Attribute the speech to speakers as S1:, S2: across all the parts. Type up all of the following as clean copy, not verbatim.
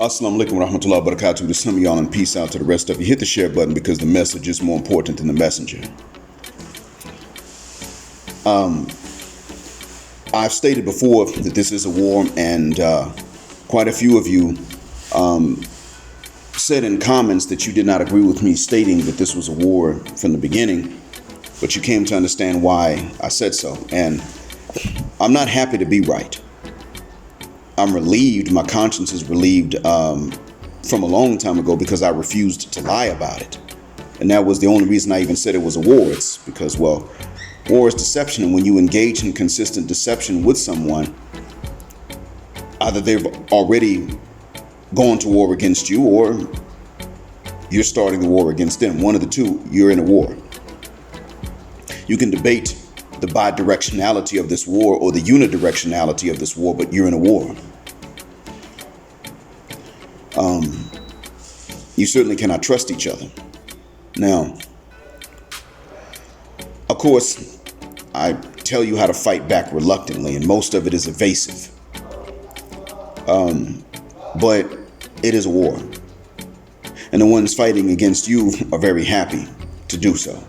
S1: Assalamu alaikum wa rahmatullahi wa barakatuh to some of y'all, and peace out to the rest of you. Hit the share button because the message is more important than the messenger. I've stated before that this is a war, and quite a few of you said in comments that you did not agree with me stating that this was a war from the beginning, but you came to understand why I said so. And I'm not happy to be right. I'm relieved. My conscience is relieved from a long time ago because I refused to lie about it. And that was the only reason I even said it was a war. It's because, well, war is deception. And when you engage in consistent deception with someone, either they've already gone to war against you or you're starting the war against them. One of the two, you're in a war. You can debate the bidirectionality of this war or the unidirectionality of this war, but you're in a war. You certainly cannot trust each other. Now, of course, I tell you how to fight back reluctantly, and most of it is evasive. But it is a war. And the ones fighting against you are very happy to do so.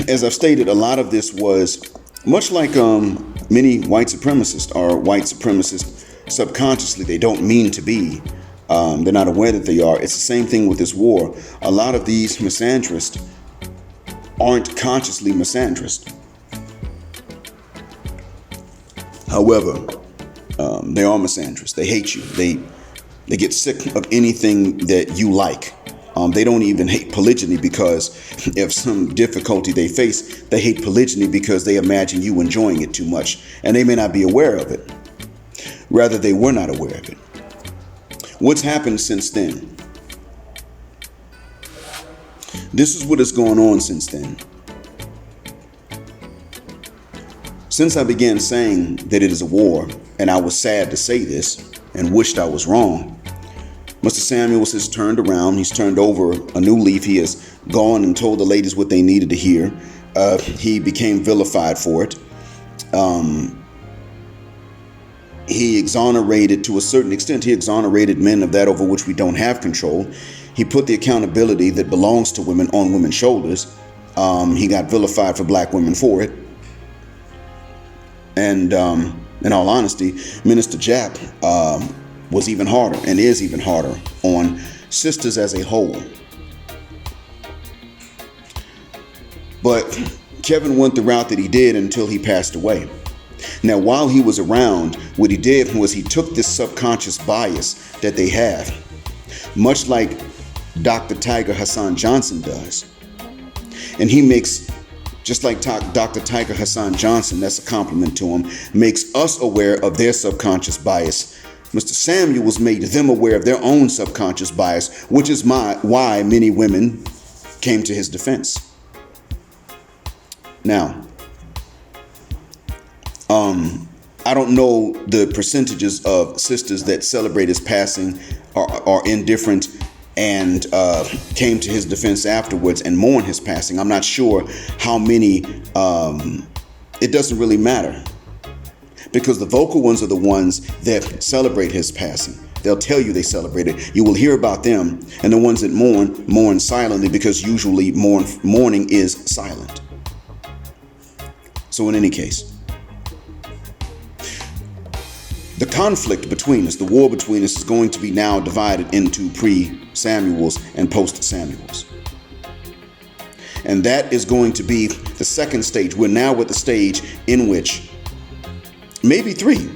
S1: As I've stated, a lot of this was much like many white supremacists are white supremacists subconsciously. They don't mean to be. They're not aware that they are. It's the same thing with this war. A lot of these misandrists aren't consciously misandrist. However, they are misandrists. They hate you. They get sick of anything that you like. They don't even hate polygyny because of some difficulty they face. They hate polygyny because they imagine you enjoying it too much, and they may not be aware of it. Rather, they were not aware of it. What's happened since then? This is what has gone on since then. Since I began saying that it is a war, and I was sad to say this and wished I was wrong, Mr. Samuels has turned around. He's turned over a new leaf. He has gone and told the ladies what they needed to hear. He became vilified for it. He exonerated, to a certain extent, he exonerated men of that over which we don't have control. He put the accountability that belongs to women on women's shoulders. He got vilified for black women for it. And in all honesty, Minister Japp was even harder and is even harder on sisters as a whole. But Kevin went the route that he did until he passed away. Now, while he was around, what he did was he took this subconscious bias that they have, much like Dr. Tiger Hassan Johnson does. And he makes, just like Dr. Tiger Hassan Johnson, that's a compliment to him, makes us aware of their subconscious bias. Mr. Samuels made them aware of their own subconscious bias, which is why many women came to his defense. Now, I don't know the percentages of sisters that celebrate his passing are indifferent and came to his defense afterwards and mourn his passing. I'm not sure how many. It doesn't really matter, because the vocal ones are the ones that celebrate his passing. They'll tell you they celebrate it. You will hear about them. And the ones that mourn silently, because usually mourning is silent. So in any case, the conflict between us, the war between us, is going to be now divided into pre-Samuels and post-Samuels. And that is going to be the second stage. We're now at the stage in which maybe three.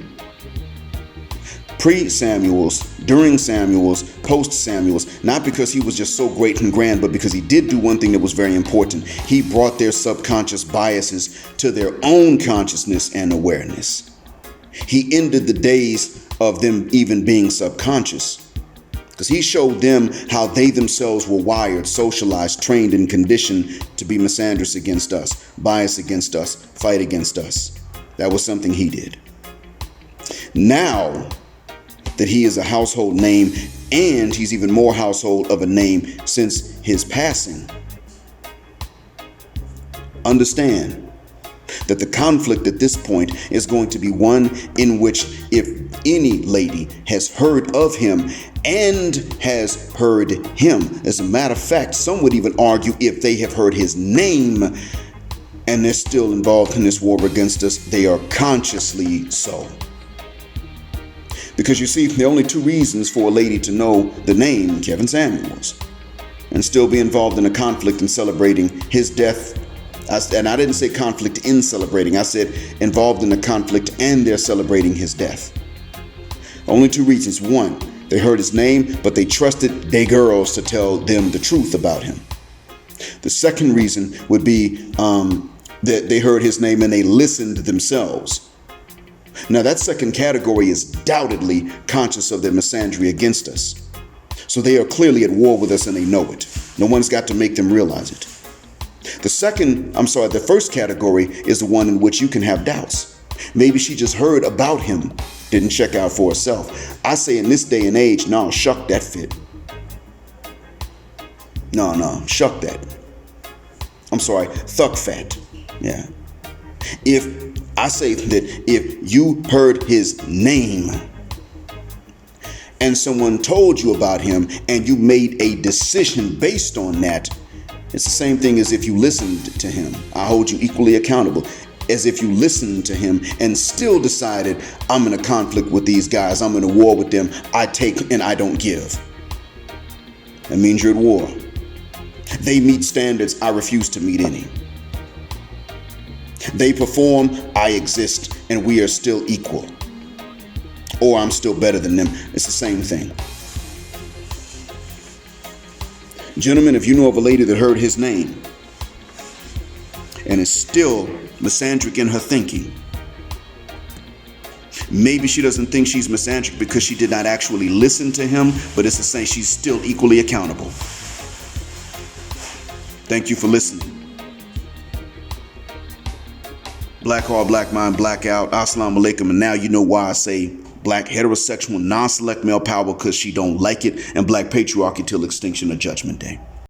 S1: Pre-Samuels, during Samuels, post-Samuels, not because he was just so great and grand, but because he did do one thing that was very important. He brought their subconscious biases to their own consciousness and awareness. He ended the days of them even being subconscious, because he showed them how they themselves were wired, socialized, trained, and conditioned to be misandrous against us, bias against us, fight against us. That was something he did. Now that he is a household name, and he's even more household of a name since his passing, understand that the conflict at this point is going to be one in which, if any lady has heard of him and has heard him. As a matter of fact, some would even argue if they have heard his name and they're still involved in this war against us, they are consciously so. Because you see, there are only two reasons for a lady to know the name Kevin Samuels and still be involved in a conflict and celebrating his death. And I didn't say conflict in celebrating. I said involved in a conflict and they're celebrating his death. Only two reasons. One, they heard his name, but they trusted their girls to tell them the truth about him. The second reason would be that they heard his name and they listened themselves. Now, that second category is doubtedly conscious of their misandry against us. So they are clearly at war with us and they know it. No one's got to make them realize it. The first category is the one in which you can have doubts. Maybe she just heard about him, didn't check out for herself. I say in this day and age, no, shuck that fit. No, shuck that. Thuck fat. Yeah. I say that if you heard his name and someone told you about him and you made a decision based on that, it's the same thing as if you listened to him. I hold you equally accountable. As if you listened to him and still decided, I'm in a conflict with these guys, I'm in a war with them, I take and I don't give. That means you're at war. They meet standards, I refuse to meet any. They perform, I exist, and we are still equal. Or I'm still better than them. It's the same thing. Gentlemen, if you know of a lady that heard his name and is still misandric in her thinking, maybe she doesn't think she's misandric because she did not actually listen to him, but it's the same, she's still equally accountable. Thank you for listening. Black heart, black mind, blackout. Assalamu alaikum. And now you know why I say black heterosexual non-select male power, because she don't like it, and black patriarchy till extinction of judgment day.